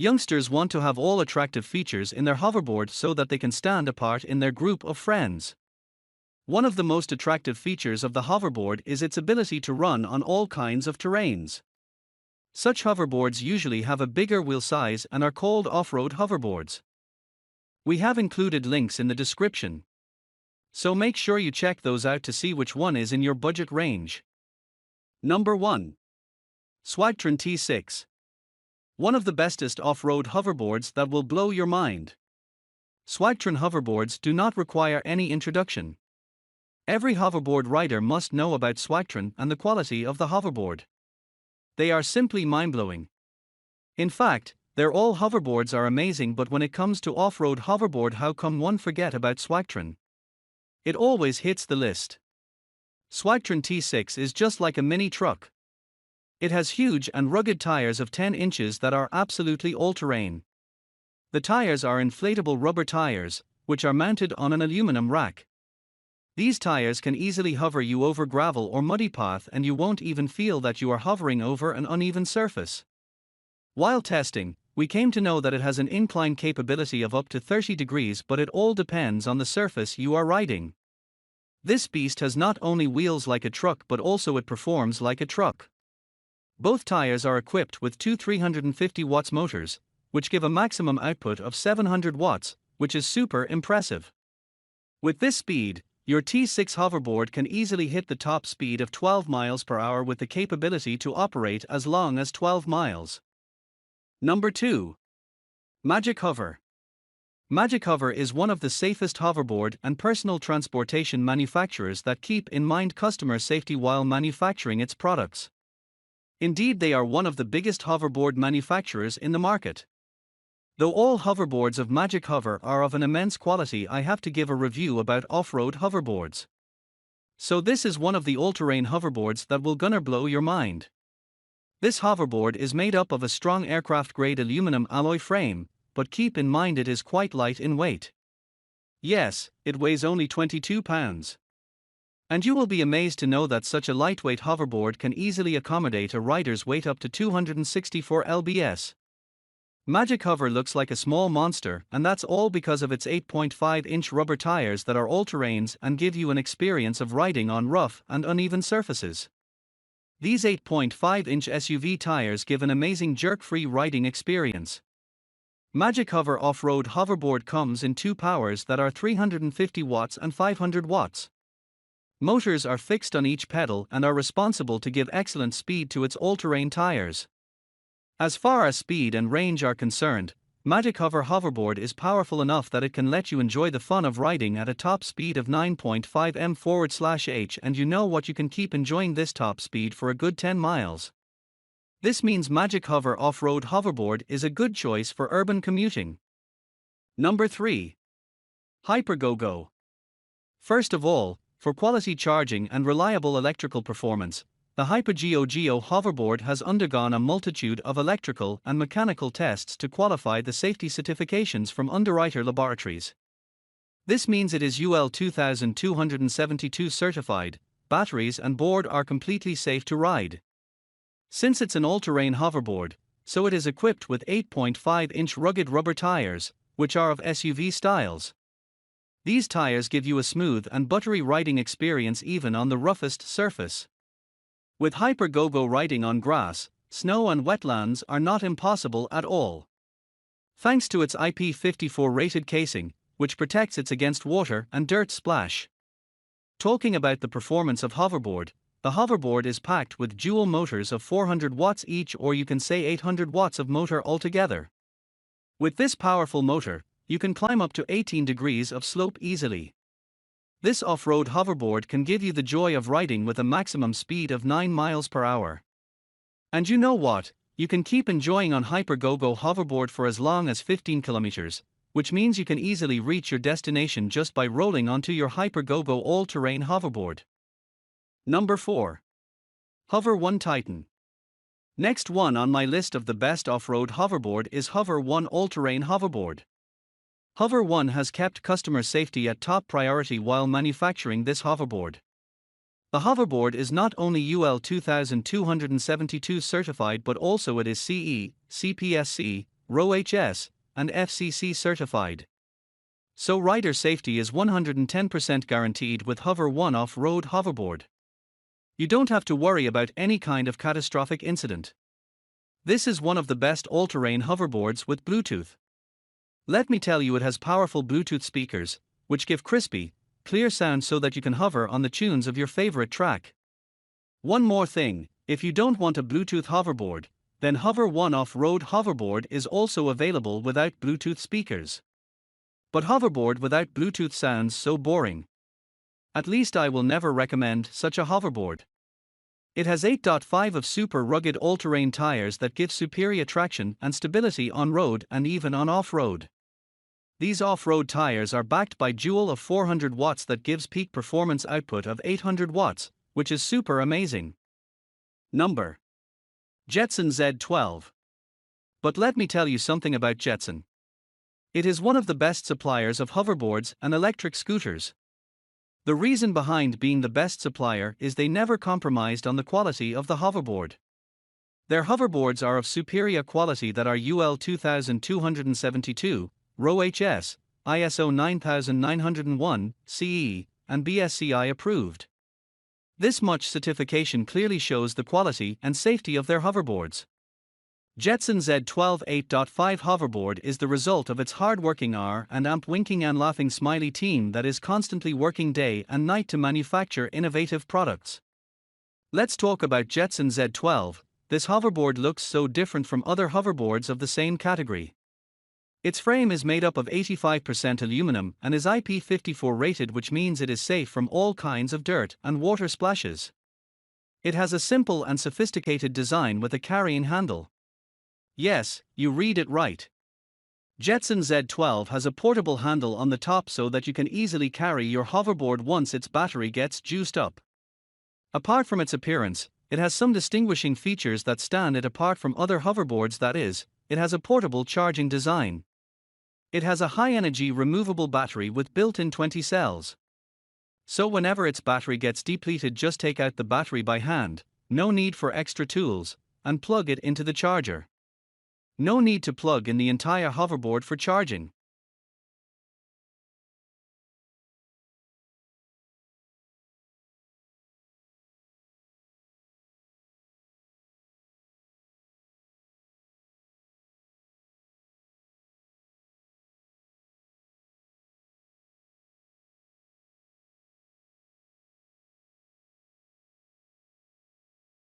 Youngsters want to have all attractive features in their hoverboard so that they can stand apart in their group of friends. One of the most attractive features of the hoverboard is its ability to run on all kinds of terrains. Such hoverboards usually have a bigger wheel size and are called off-road hoverboards. We have included links in the description, so make sure you check those out to see which one is in your budget range. Number 1. Swagtron T6. One of the bestest off-road hoverboards that will blow your mind. Swagtron hoverboards do not require any introduction. Every hoverboard rider must know about Swagtron and the quality of the hoverboard. They are simply mind-blowing. In fact, all hoverboards are amazing, but when it comes to off-road hoverboard, how come one forget about Swagtron? It always hits the list. Swagtron T6 is just like a mini truck. It has huge and rugged tires of 10 inches that are absolutely all-terrain. The tires are inflatable rubber tires, which are mounted on an aluminum rack. These tires can easily hover you over gravel or muddy path, and you won't even feel that you are hovering over an uneven surface. While testing, we came to know that it has an incline capability of up to 30 degrees, but it all depends on the surface you are riding. This beast has not only wheels like a truck, but also it performs like a truck. Both tires are equipped with two 350 watts motors, which give a maximum output of 700 watts, which is super impressive. With this speed, your T6 hoverboard can easily hit the top speed of 12 miles per hour with the capability to operate as long as 12 miles. Number 2. Magik Hover. Magik Hover is one of the safest hoverboard and personal transportation manufacturers that keep in mind customer safety while manufacturing its products. Indeed, they are one of the biggest hoverboard manufacturers in the market. Though all hoverboards of Magik Hover are of an immense quality, I have to give a review about off-road hoverboards. So this is one of the all-terrain hoverboards that will gonna blow your mind. This hoverboard is made up of a strong aircraft-grade aluminum alloy frame, but keep in mind it is quite light in weight. Yes, it weighs only 22 pounds. And you will be amazed to know that such a lightweight hoverboard can easily accommodate a rider's weight up to 264 lbs. Magik Hover looks like a small monster, and that's all because of its 8.5-inch rubber tires that are all-terrains and give you an experience of riding on rough and uneven surfaces. These 8.5-inch SUV tires give an amazing jerk-free riding experience. Magik Hover off-road hoverboard comes in two powers that are 350 watts and 500 watts. Motors are fixed on each pedal and are responsible to give excellent speed to its all-terrain tires. As far as speed and range are concerned, Magik Hover hoverboard is powerful enough that it can let you enjoy the fun of riding at a top speed of 9.5 m/h, and you know what, you can keep enjoying this top speed for a good 10 miles. This means Magik Hover off-road hoverboard is a good choice for urban commuting. Number 3. Hypergogo. First of all, for quality charging and reliable electrical performance, the Hypergogo hoverboard has undergone a multitude of electrical and mechanical tests to qualify the safety certifications from Underwriter Laboratories. This means it is UL 2272 certified, batteries and board are completely safe to ride. Since it's an all-terrain hoverboard, so it is equipped with 8.5-inch rugged rubber tires, which are of SUV styles. These tires give you a smooth and buttery riding experience even on the roughest surface. With Hypergogo, riding on grass, snow and wetlands are not impossible at all. Thanks to its IP54 rated casing, which protects it against water and dirt splash. Talking about the performance of hoverboard, the hoverboard is packed with dual motors of 400 watts each, or you can say 800 watts of motor altogether. With this powerful motor, you can climb up to 18 degrees of slope easily. This off-road hoverboard can give you the joy of riding with a maximum speed of 9 miles per hour. And you know what? You can keep enjoying on Hypergogo hoverboard for as long as 15 kilometers, which means you can easily reach your destination just by rolling onto your Hypergogo all-terrain hoverboard. Number 4. Hover One Titan. Next one on my list of the best off-road hoverboard is Hover One all-terrain hoverboard. Hover One has kept customer safety at top priority while manufacturing this hoverboard. The hoverboard is not only UL 2272 certified, but also it is CE, CPSC, RoHS, and FCC certified. So rider safety is 110% guaranteed with Hover One off-road hoverboard. You don't have to worry about any kind of catastrophic incident. This is one of the best all-terrain hoverboards with Bluetooth. Let me tell you, it has powerful Bluetooth speakers, which give crispy, clear sound so that you can hover on the tunes of your favorite track. One more thing, if you don't want a Bluetooth hoverboard, then Hover One off-road hoverboard is also available without Bluetooth speakers. But hoverboard without Bluetooth sounds so boring. At least I will never recommend such a hoverboard. It has 8.5 of super rugged all-terrain tires that give superior traction and stability on road and even on off-road. These off-road tires are backed by Joule of 400 watts that gives peak performance output of 800 watts, which is super amazing. Number: Jetson Z12. But let me tell you something about Jetson. It is one of the best suppliers of hoverboards and electric scooters. The reason behind being the best supplier is they never compromised on the quality of the hoverboard. Their hoverboards are of superior quality that are UL 2272, RoHS, ISO 9901, CE, and BSCI approved. This much certification clearly shows the quality and safety of their hoverboards. Jetson Z12 8.5 hoverboard is the result of its hard-working R and amp winking and laughing smiley team that is constantly working day and night to manufacture innovative products. Let's talk about Jetson Z12. This hoverboard looks so different from other hoverboards of the same category. Its frame is made up of 85% aluminum and is IP54 rated, which means it is safe from all kinds of dirt and water splashes. It has a simple and sophisticated design with a carrying handle. Yes, you read it right. Jetson Z12 has a portable handle on the top so that you can easily carry your hoverboard once its battery gets juiced up. Apart from its appearance, it has some distinguishing features that stand it apart from other hoverboards, that is, it has a portable charging design. It has a high-energy removable battery with built-in 20 cells. So whenever its battery gets depleted, just take out the battery by hand, no need for extra tools, and plug it into the charger. No need to plug in the entire hoverboard for charging.